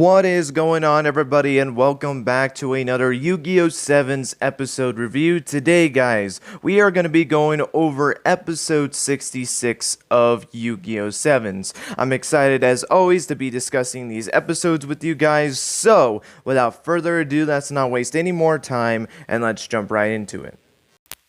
What is going on, everybody, and welcome back to another Yu-Gi-Oh! Sevens episode review. Today, guys, we are going to be going over episode 66 of Yu-Gi-Oh! Sevens. I'm excited, as always, to be discussing these episodes with you guys, so without further ado, let's not waste any more time, and let's jump right into it.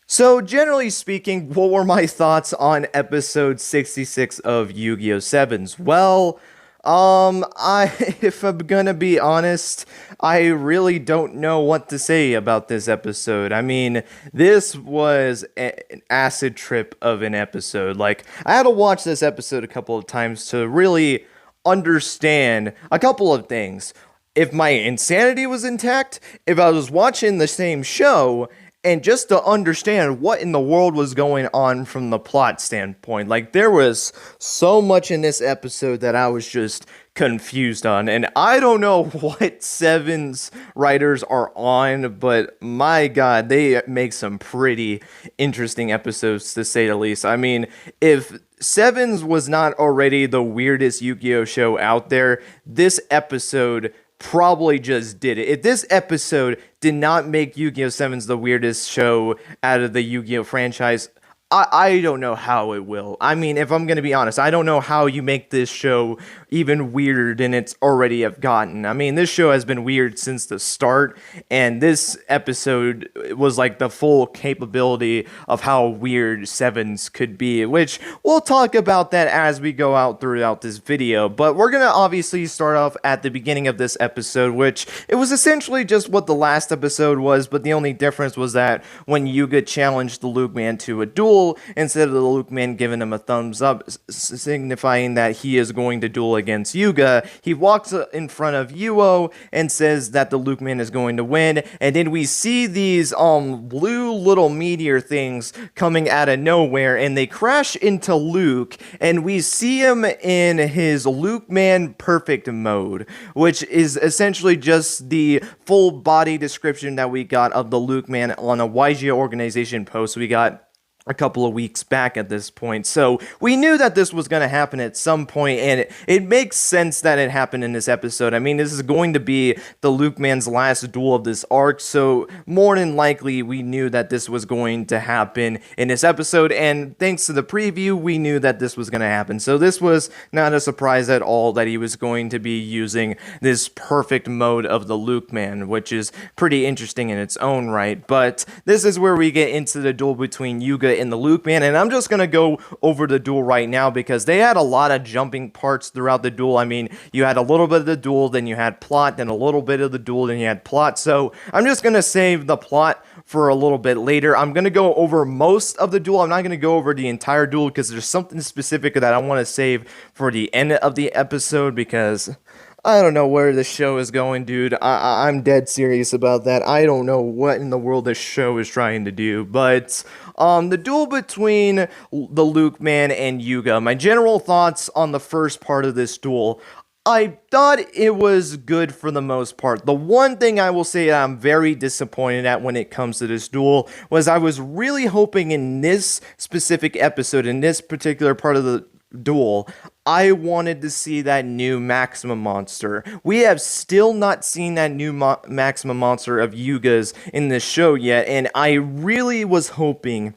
So, generally speaking, what were my thoughts on episode 66 of Yu-Gi-Oh! Sevens? Well, if I'm gonna be honest, I really don't know what to say about this episode. I mean, this was an acid trip of an episode. Like, I had to watch this episode a couple of times to really understand a couple of things. If my insanity was intact, if I was watching the same show, and just to understand what in the world was going on from the plot standpoint. Like, there was so much in this episode that I was just confused on. And I don't know what Sevens writers are on, but my god, they make some pretty interesting episodes, to say the least. I mean, if Sevens was not already the weirdest Yu-Gi-Oh! Show out there, this episode probably just did it. If this episode did not make Yu-Gi-Oh! Sevens the weirdest show out of the Yu-Gi-Oh! Franchise, I don't know how it will. I mean, if I'm going to be honest, I don't know how you make this show even weirder than it's already have gotten. I mean, this show has been weird since the start, and this episode was like the full capability of how weird Sevens could be, which we'll talk about that as we go out throughout this video. But we're going to obviously start off at the beginning of this episode, which it was essentially just what the last episode was, but the only difference was that when Yuga challenged the Luke Man to a duel, instead of the Luke Man giving him a thumbs up, signifying that he is going to duel against Yuga, he walks in front of Yugioh and says that the Luke Man is going to win, and then we see these blue little meteor things coming out of nowhere, and they crash into Luke, and we see him in his Luke Man perfect mode, which is essentially just the full body description that we got of the Luke Man on a YGO organization post we got a couple of weeks back at this point. So we knew that this was going to happen at some point, and it makes sense that it happened in this episode. I mean, this is going to be the Luke Man's last duel of this arc, so more than likely we knew that this was going to happen in this episode, and thanks to the preview, we knew that this was going to happen. So this was not a surprise at all that he was going to be using this perfect mode of the Luke Man, which is pretty interesting in its own right. But this is where we get into the duel between Yuga in the Luke Man, and I'm just gonna go over the duel right now because they had a lot of jumping parts throughout the duel. I mean, you had a little bit of the duel, then you had plot, then a little bit of the duel, then you had plot. So I'm just gonna save the plot for a little bit later. I'm gonna go over most of the duel. I'm not gonna go over the entire duel because there's something specific that I want to save for the end of the episode, because I don't know where this show is going, dude. I'm dead serious about that. I don't know what in the world this show is trying to do, but the duel between the Luke Man and Yuga, my general thoughts on the first part of this duel, I thought it was good for the most part. The one thing I will say that I'm very disappointed at when it comes to this duel was I was really hoping in this specific episode, in this particular part of the duel, I wanted to see that new Maximum Monster. We have still not seen that new Maximum Monster of Yuga's in this show yet, and I really was hoping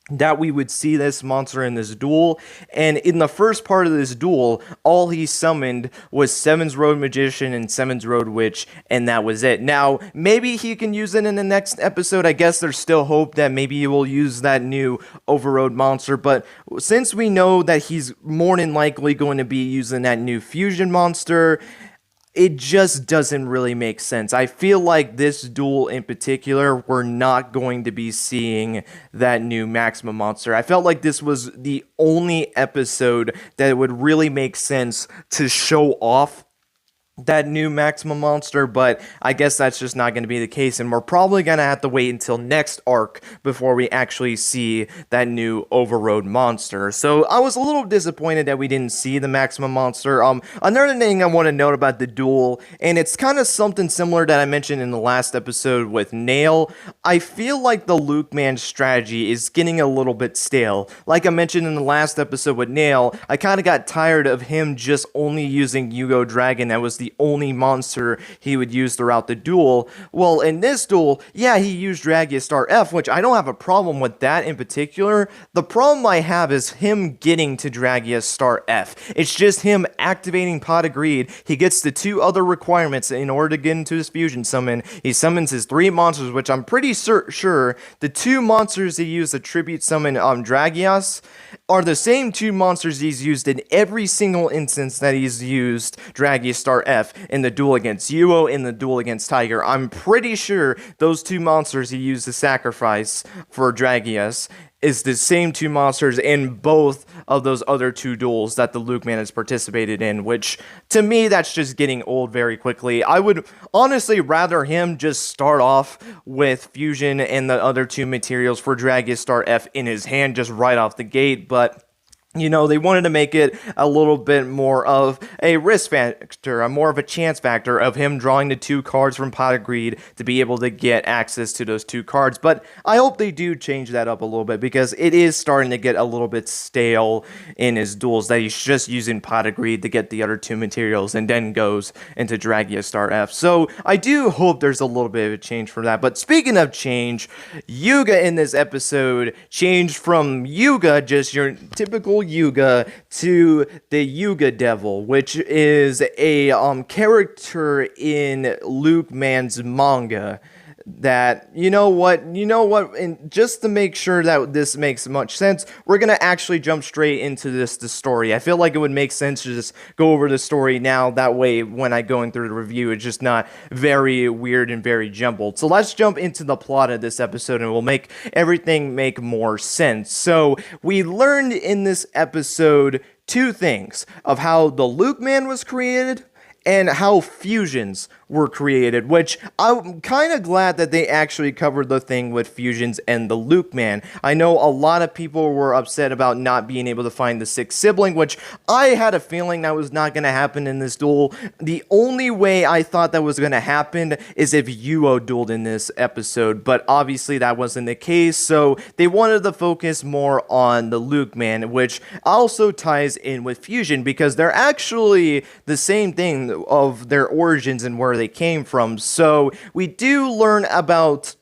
that we would see this monster in this duel. And in the first part of this duel, all he summoned was Sevens Road Magician and Sevens Road Witch, and that was it. Now, maybe he can use it in the next episode. I guess there's still hope that maybe he will use that new Overroad monster, but since we know that he's more than likely going to be using that new Fusion monster, it just doesn't really make sense. I feel like this duel in particular, we're not going to be seeing that new Maximum Monster. I felt like this was the only episode that would really make sense to show off that new Maximum Monster, but I guess that's just not going to be the case, and we're probably going to have to wait until next arc before we actually see that new Overroad monster. So I was a little disappointed that we didn't see the Maximum Monster. Another thing I want to note about the duel, and it's kind of something similar that I mentioned in the last episode with Nail, I feel like the Luke Man strategy is getting a little bit stale. Like I mentioned in the last episode with Nail, I kind of got tired of him just only using Yugioh Dragon. That was the the only monster he would use throughout the duel. Well, in this duel, yeah, he used Dragia Star F, which I don't have a problem with that in particular. The problem I have is him getting to Dragia Star F. It's just him activating Pot of Greed. He gets the 2 other requirements in order to get into his fusion summon. He summons his 3 monsters, which I'm pretty sure the 2 monsters he used to tribute summon Dragias are the same 2 monsters he's used in every single instance that he's used Dragia Star F in the duel against Yugioh, in the duel against Tiger. I'm pretty sure those 2 monsters he used to sacrifice for Dragias is the same 2 monsters in both of those other 2 duels that the Luke man has participated in, which, to me, that's just getting old very quickly. I would honestly rather him just start off with Fusion and the other 2 materials for Dragia Star F in his hand just right off the gate, but you know, they wanted to make it a little bit more of a risk factor, more of a chance factor of him drawing the 2 cards from Pot of Greed to be able to get access to those 2 cards. But I hope they do change that up a little bit, because it is starting to get a little bit stale in his duels that he's just using Pot of Greed to get the other 2 materials and then goes into Dragia Star F. So I do hope there's a little bit of a change for that. But speaking of change, Yugioh in this episode changed from Yugioh, just your typical Yugioh, to the Yugioh Devil, which is a character in Luke Man's manga that, you know what, and just to make sure that this makes much sense, we're gonna actually jump straight into the story. I feel like it would make sense to just go over the story now, that way when I go in through the review, it's just not very weird and very jumbled. So let's jump into the plot of this episode, and we'll make everything make more sense. So we learned in this episode 2 things of how the Luke Man was created and how fusions were created, which I'm kind of glad that they actually covered the thing with fusions and the Luke Man. I know a lot of people were upset about not being able to find the 6th sibling, which I had a feeling that was not going to happen in this duel. The only way I thought that was going to happen is if Yugioh dueled in this episode, but obviously that wasn't the case, so they wanted to focus more on the Luke Man, which also ties in with fusion, because they're actually the same thing of their origins and where they came from. So we do learn about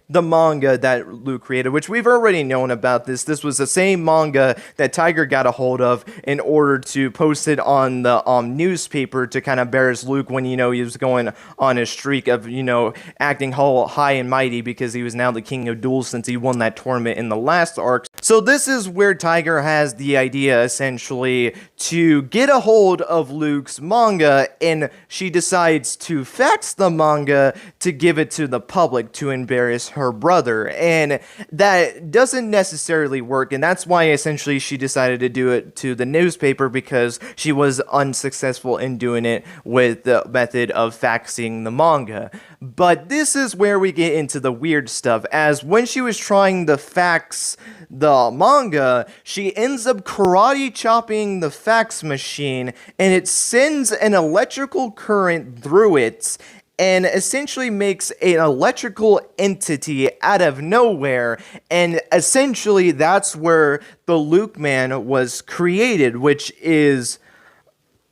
the manga that Luke created, which we've already known about this. This was the same manga that Tiger got a hold of in order to post it on the newspaper to kind of embarrass Luke when, you know, he was going on a streak of, you know, acting high and mighty because he was now the king of duels since he won that tournament in the last arc. So this is where Tiger has the idea, essentially, to get a hold of Luke's manga, and she decides to fax the manga to give it to the public to embarrass her brother, and that doesn't necessarily work, and that's why essentially she decided to do it to the newspaper, because she was unsuccessful in doing it with the method of faxing the manga. But this is where we get into the weird stuff, as when she was trying to fax the manga, she ends up karate chopping the fax machine, and it sends an electrical current through it, and essentially makes an electrical entity out of nowhere, and essentially that's where the Luke Man was created, which is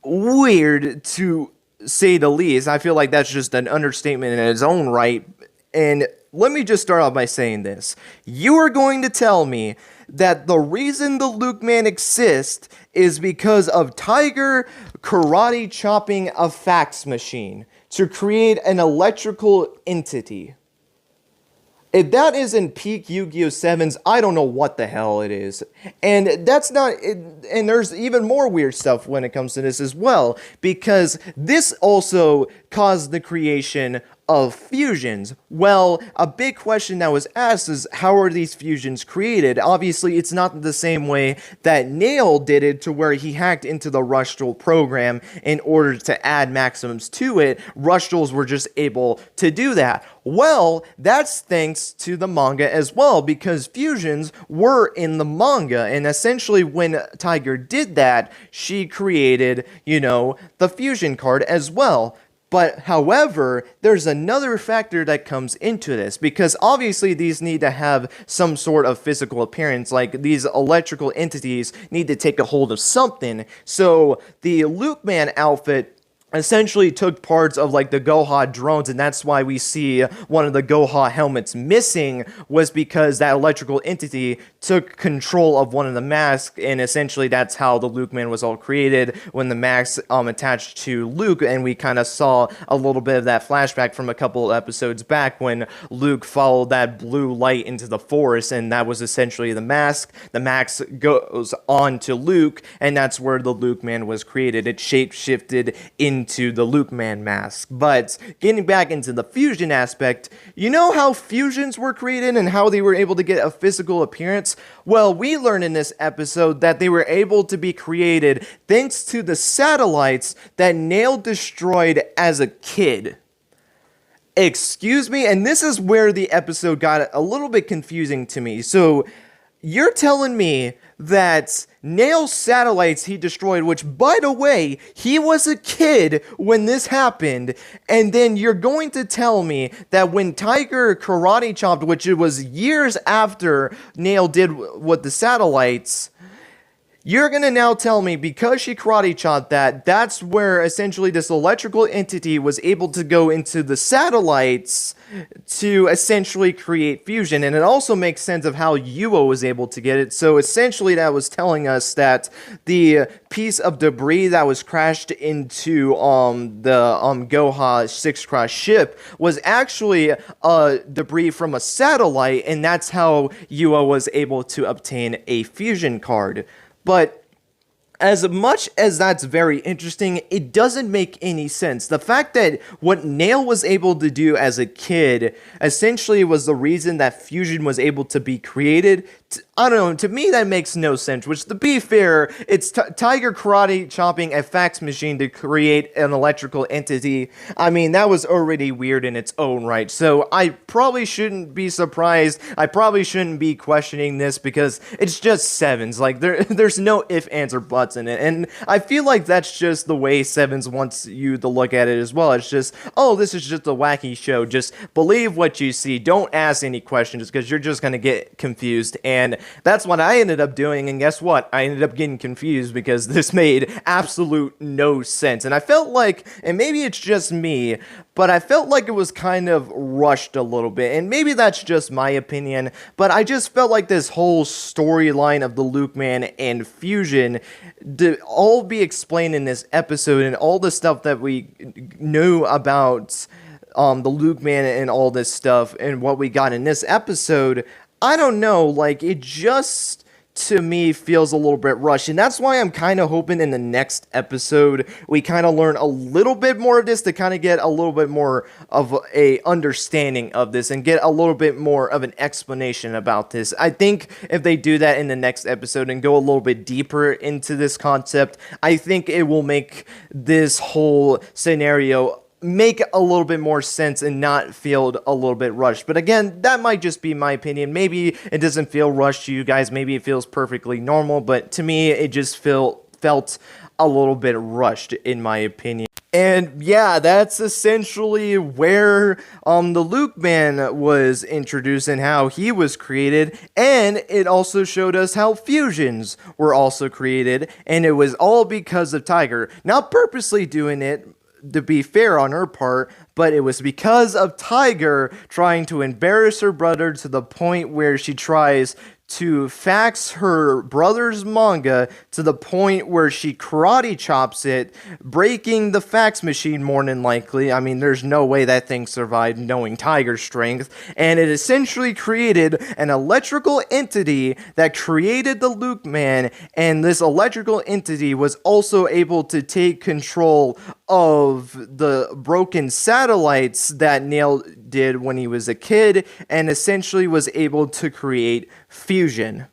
weird to say the least. I feel like that's just an understatement in its own right, and let me just start off by saying this. You are going to tell me that the reason the Luke Man exists is because of Tiger karate chopping a fax machine to create an electrical entity. If that isn't peak Yugioh Sevens, I don't know what the hell it is. And that's not, and there's even more weird stuff when it comes to this as well, because this also caused the creation of fusions. Well, a big question that was asked is, how are these fusions created? Obviously, it's not the same way that Nail did it, to where he hacked into the Rush Duel program in order to add maximums to it. Rush Duels were just able to do that. Well, that's thanks to the manga as well, because fusions were in the manga, and essentially when Tiger did that, she created, you know, the fusion card as well. But however, there's another factor that comes into this, because obviously these need to have some sort of physical appearance, like these electrical entities need to take a hold of something. So the Luke Man outfit essentially took parts of like the Goha drones, and that's why we see one of the Goha helmets missing, was because that electrical entity took control of one of the masks, and essentially that's how the Luke man was all created, when the mask attached to Luke. And we kind of saw a little bit of that flashback from a couple episodes back when Luke followed that blue light into the forest, and that was essentially the mask. The mask goes on to Luke, and that's where the Luke man was created. It shape-shifted into the Luke man mask. But getting back into the fusion aspect, you know how fusions were created and how they were able to get a physical appearance? Well, we learned in this episode that they were able to be created thanks to the satellites that Nail destroyed as a kid. Excuse me? And this is where the episode got a little bit confusing to me. So, you're telling me that Nail's satellites he destroyed, which, by the way, he was a kid when this happened, and then you're going to tell me that when Tiger karate chopped, which it was years after Nail did with the satellites, you're gonna now tell me because she karate chopped that's where essentially this electrical entity was able to go into the satellites to essentially create fusion. And it also makes sense of how Yugioh was able to get it. So essentially that was telling us that the piece of debris that was crashed into the Goha 6 Cross ship was actually debris from a satellite, and that's how Yugioh was able to obtain a fusion card. But as much as that's very interesting, it doesn't make any sense. The fact that what Nail was able to do as a kid essentially was the reason that fusion was able to be created. I don't know, to me that makes no sense, which, to be fair, it's Tiger karate chopping a fax machine to create an electrical entity. I mean, that was already weird in its own right, so I probably shouldn't be surprised. I probably shouldn't be questioning this because it's just Sevens. Like, there's no ifs, ands, or buts in it, and I feel like that's just the way Sevens wants you to look at it as well. It's just, oh, this is just a wacky show. Just believe what you see. Don't ask any questions because you're just gonna get confused. And that's what I ended up doing, and guess what? I ended up getting confused because this made absolute no sense. And I felt like, and maybe it's just me, but I felt like it was kind of rushed a little bit, and maybe that's just my opinion, but I just felt like this whole storyline of the Luke man and fusion to all be explained in this episode, and all the stuff that we knew about the Luke man and all this stuff and what we got in this episode, I don't know, like, it just, to me, feels a little bit rushed, and that's why I'm kind of hoping in the next episode we kind of learn a little bit more of this to kind of get a little bit more of a understanding of this and get a little bit more of an explanation about this. I think if they do that in the next episode and go a little bit deeper into this concept, I think it will make this whole scenario make a little bit more sense and not feel a little bit rushed. But again, that might just be my opinion. Maybe it doesn't feel rushed to you guys. Maybe it feels perfectly normal. But to me, it just felt a little bit rushed, in my opinion. And yeah, that's essentially where the Luke man was introduced and how he was created. And it also showed us how fusions were also created. And it was all because of Tiger. Not purposely doing it, to be fair on her part, but it was because of Tiger trying to embarrass her brother to the point where she tries to fax her brother's manga to the point where she karate chops it, breaking the fax machine more than likely. I mean, there's no way that thing survived knowing Tiger's strength. And it essentially created an electrical entity that created the Luke man, and this electrical entity was also able to take control of the broken satellites that Nail did when he was a kid, and essentially was able to create fusion.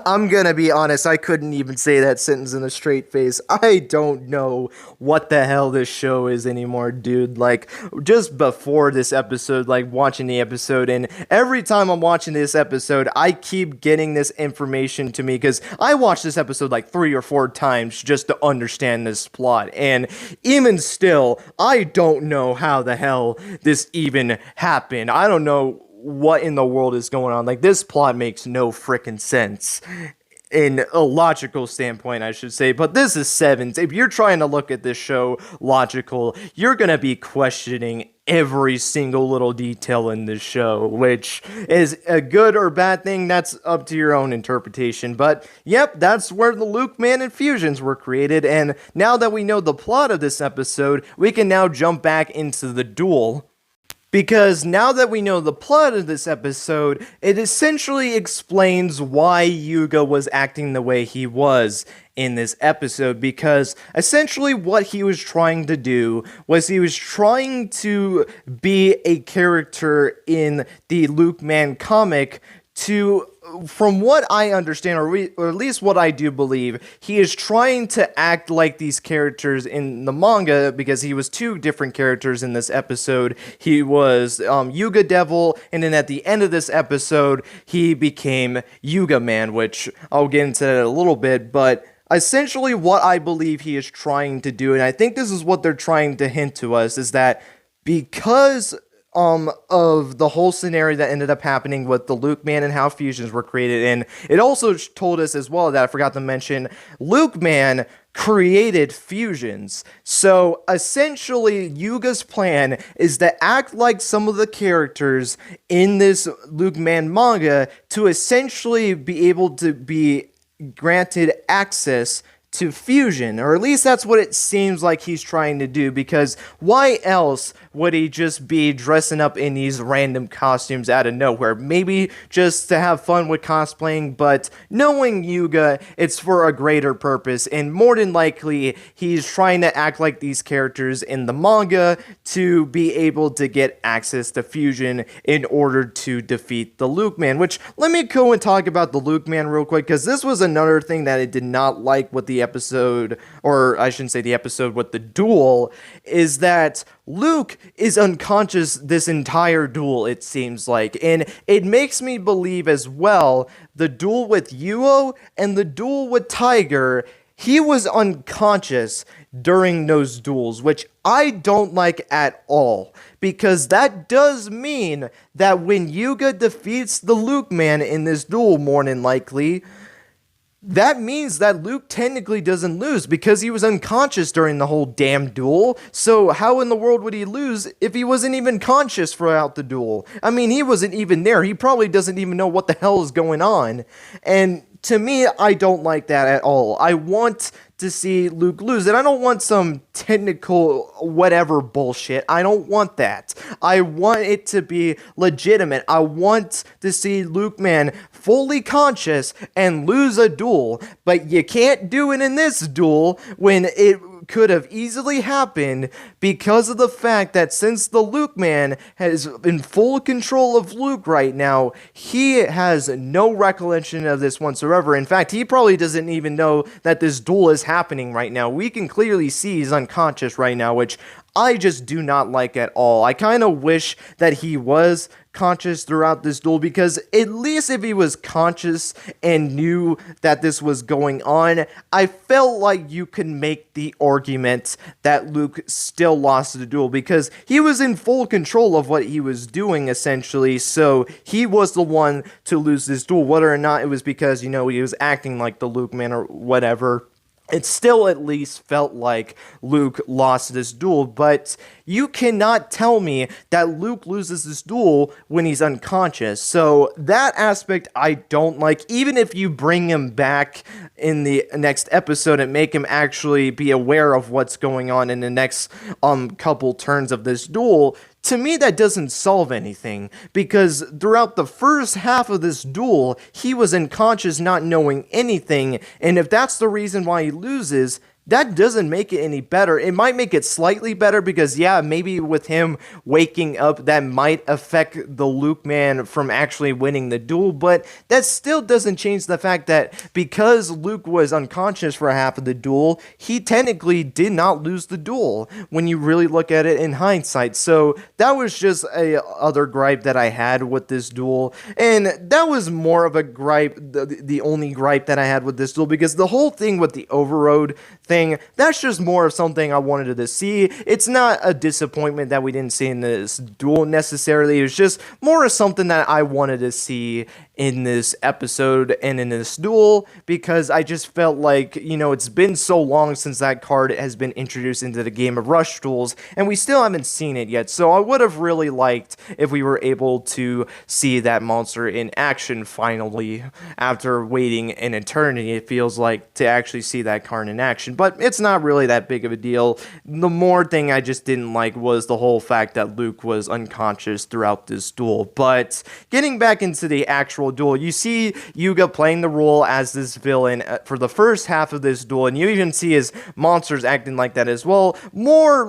I'm gonna be honest, I couldn't even say that sentence in a straight face. I don't know what the hell this show is anymore, dude. Like, just before this episode, like, watching the episode, and every time I'm watching this episode, I keep getting this information to me, because I watched this episode like 3 or 4 times just to understand this plot, and even still, I don't know how the hell this even happened. I don't know what in the world is going on. Like, this plot makes no frickin' sense. in a logical standpoint, I should say, but this is Sevens. If you're trying to look at this show logical, you're gonna be questioning every single little detail in this show, which is a good or bad thing. That's up to your own interpretation. But yep, that's where the Luke Man infusions were created. And now that we know the plot of this episode, we can now jump back into the duel. Because now that we know the plot of this episode, it essentially explains why Yugioh was acting the way he was in this episode, because essentially what he was trying to do was he was trying to be a character in the Luke Man comic to, from what I understand, or at least what I do believe, he is trying to act like these characters in the manga, because he was two different characters in this episode. He was Yugioh Devil, and then at the end of this episode, he became Yugioh Man, which I'll get into that in a little bit, but essentially what I believe he is trying to do, and I think this is what they're trying to hint to us, is that because of the whole scenario that ended up happening with the Luke Man and how fusions were created. And it also told us as well that I forgot to mention, Luke Man created fusions. So essentially, Yugioh's plan is to act like some of the characters in this Luke Man manga to essentially be able to be granted access to fusion, or at least that's what it seems like he's trying to do, because why else would he just be dressing up in these random costumes out of nowhere? Maybe just to have fun with cosplaying, but knowing Yugioh, it's for a greater purpose, and more than likely, he's trying to act like these characters in the manga to be able to get access to fusion in order to defeat the Luke Man, which, let me go and talk about the Luke Man real quick, because this was another thing that I did not like with the episode, or I shouldn't say the episode, with the duel, is that Luke is unconscious this entire duel, it seems like, and it makes me believe as well, the duel with Yugioh and the duel with Tiger, he was unconscious during those duels, which I don't like at all, because that does mean that when Yugioh defeats the Luke Man in this duel, more than likely, that means that Luke technically doesn't lose, because he was unconscious during the whole damn duel. So how in the world would he lose if he wasn't even conscious throughout the duel? I mean, he wasn't even there. He probably doesn't even know what the hell is going on. And to me, I don't like that at all. I want to see Luke lose, and I don't want some technical whatever bullshit. I don't want that. I want it to be legitimate. I want to see Luke Man fully conscious and lose a duel, but you can't do it in this duel when it could have easily happened, because of the fact that since the Luke Man is in full control of Luke right now, he has no recollection of this whatsoever. In fact, he probably doesn't even know that this duel is happening right now. We can clearly see he's unconscious right now, which I just do not like at all. I kind of wish that he was conscious throughout this duel, because at least if he was conscious and knew that this was going on, I felt like you could make the argument that Luke still lost the duel, because he was in full control of what he was doing, essentially, so he was the one to lose this duel, whether or not it was because, you know, he was acting like the Luke Man or whatever. It still at least felt like Luke lost this duel, but you cannot tell me that Luke loses this duel when he's unconscious. So that aspect I don't like, even if you bring him back in the next episode and make him actually be aware of what's going on in the next couple turns of this duel. To me, that doesn't solve anything, because throughout the first half of this duel, he was unconscious, not knowing anything, and if that's the reason why he loses, that doesn't make it any better. It might make it slightly better, because yeah, maybe with him waking up, that might affect the Luke Man from actually winning the duel, but that still doesn't change the fact that because Luke was unconscious for half of the duel, he technically did not lose the duel when you really look at it in hindsight. So that was just a other gripe that I had with this duel, and that was more of a gripe, the only gripe that I had with this duel, because the whole thing with the overroad thing, thing. That's just more of something I wanted to see. It's not a disappointment that we didn't see in this duel necessarily. It was just more of something that I wanted to see in this episode and in this duel, because I just felt like, it's been so long since that card has been introduced into the game of Rush duels, and we still haven't seen it yet. So I would have really liked if we were able to see that monster in action finally, after waiting an eternity, it feels like, to actually see that card in action. But it's not really that big of a deal. The more thing I just didn't like was the whole fact that Luke was unconscious throughout this duel. But getting back into the actual duel, you see Yugioh playing the role as this villain for the first half of this duel, and you even see his monsters acting like that as well. More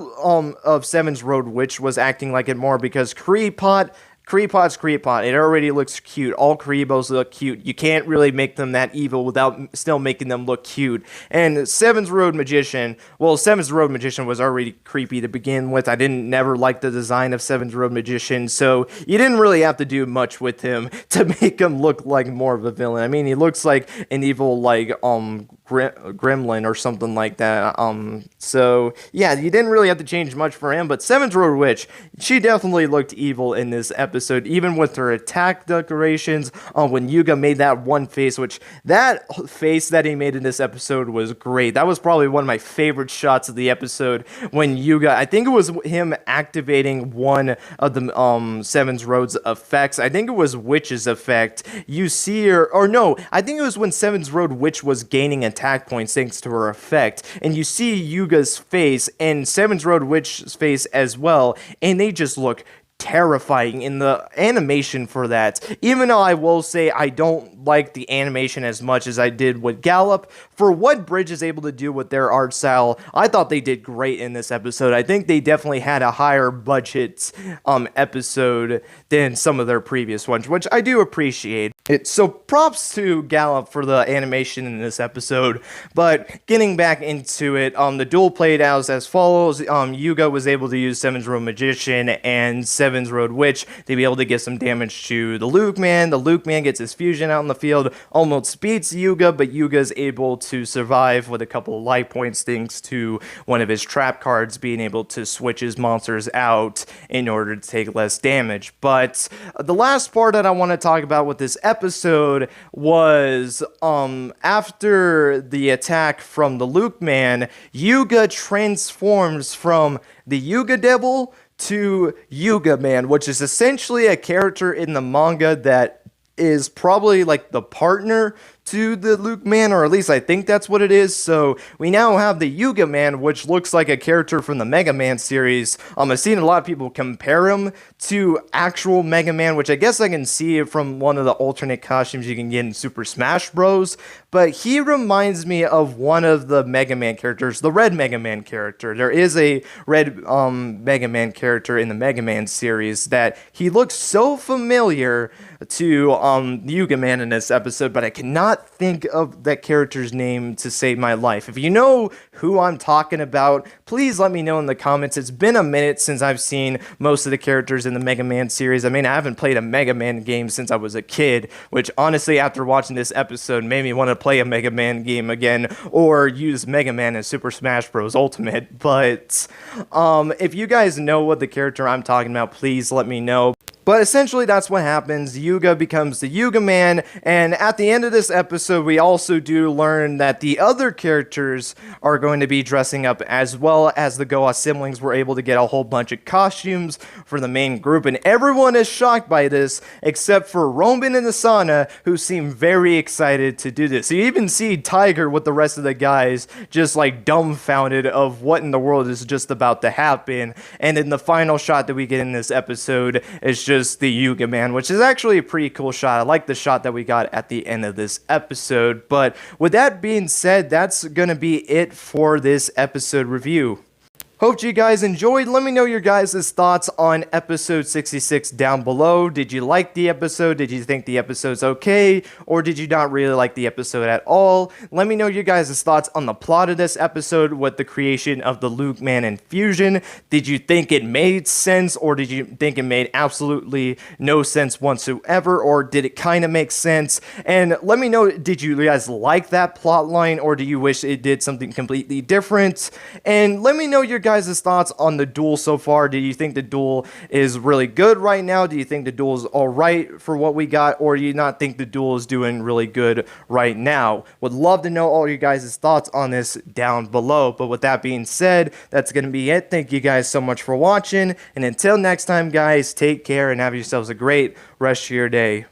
of Sevens Road Witch was acting like it more, because Creepot, it already looks cute. All Creebos look cute. You can't really make them that evil without still making them look cute. And Sevens Road Magician was already creepy to begin with. I never like the design of Sevens Road Magician, so you didn't really have to do much with him to make him look like more of a villain. I mean, he looks like an evil, gremlin or something like that. So yeah, you didn't really have to change much for him, but Sevens Road Witch, she definitely looked evil in this episode, even with her attack decorations. When Yugioh made that one face, that face that he made in this episode was great. That was probably one of my favorite shots of the episode, when Yugioh, I think it was him activating one of the Sevens Road's effects. I think it was Witch's effect. You see her, or no, I think it was when Sevens Road Witch was gaining attack points thanks to her effect, and you see Yugioh's face and Sevens Road Witch's face as well, and they just look terrifying in the animation for that. Even though I will say I don't like the animation as much as I did with Gallop, for what Bridge is able to do with their art style, I thought they did great in this episode. I think they definitely had a higher budget episode than some of their previous ones, which I do appreciate. So props to Gallop for the animation in this episode. But getting back into it, the duel played out as follows. Yugioh was able to use Sevens Road Magician and Sevens Road Witch to be able to get some damage to the Luke Man. The Luke Man gets his fusion out in the field, almost beats Yugioh, but Yugioh is able to survive with a couple of life points thanks to one of his trap cards being able to switch his monsters out in order to take less damage. But the last part that I want to talk about with this episode was after the attack from the Luke Man, Yugioh transforms from the Yugioh Devil to Yugioh Man, which is essentially a character in the manga that is probably like the partner to the Luke Man, or at least I think that's what it is. So we now have the Yugioh Man, which looks like a character from the Mega Man series. I've seen a lot of people compare him to actual Mega Man, which I guess I can see from one of the alternate costumes you can get in Super Smash Bros. But he reminds me of one of the Mega Man characters, the Red Mega Man character. There is a Red Mega Man character in the Mega Man series that he looks so familiar to Yugioh Man in this episode, but I cannot think of that character's name to save my life. If you know who I'm talking about, please let me know in the comments. It's been a minute since I've seen most of the characters in the Mega Man series. I mean, I haven't played a Mega Man game since I was a kid, which honestly, after watching this episode, made me want to play a Mega Man game again, or use Mega Man in Super Smash Bros. Ultimate. But if you guys know what the character I'm talking about, please let me know. But essentially, that's what happens. Yugioh becomes the Yugioh Man, and at the end of this episode, we also do learn that the other characters are going to be dressing up, as well as the Goa siblings were able to get a whole bunch of costumes for the main group, and everyone is shocked by this, except for Roman and Asana, who seem very excited to do this. You even see Tiger with the rest of the guys just like dumbfounded of what in the world is just about to happen, and in the final shot that we get in this episode is just the Yugioh Man, which is actually a pretty cool shot. I like the shot that we got at the end of this episode. But with that being said, that's gonna be it for this episode review. Hope you guys enjoyed. Let me know your guys' thoughts on episode 66 down below. Did you like the episode? Did you think the episode's okay? Or did you not really like the episode at all? Let me know your guys' thoughts on the plot of this episode with the creation of the Luke Man infusion. Did you think it made sense, or did you think it made absolutely no sense whatsoever, or did it kind of make sense? And let me know, did you guys like that plot line, or do you wish it did something completely different? And let me know your guys' thoughts on the duel so far. Do you think the duel is really good right now? Do you think the duel is alright for what we got, or do you not think the duel is doing really good right now? Would love to know all your guys' thoughts on this down below. But with that being said, that's going to be it. Thank you guys so much for watching, and until next time, guys, take care and have yourselves a great rest of your day.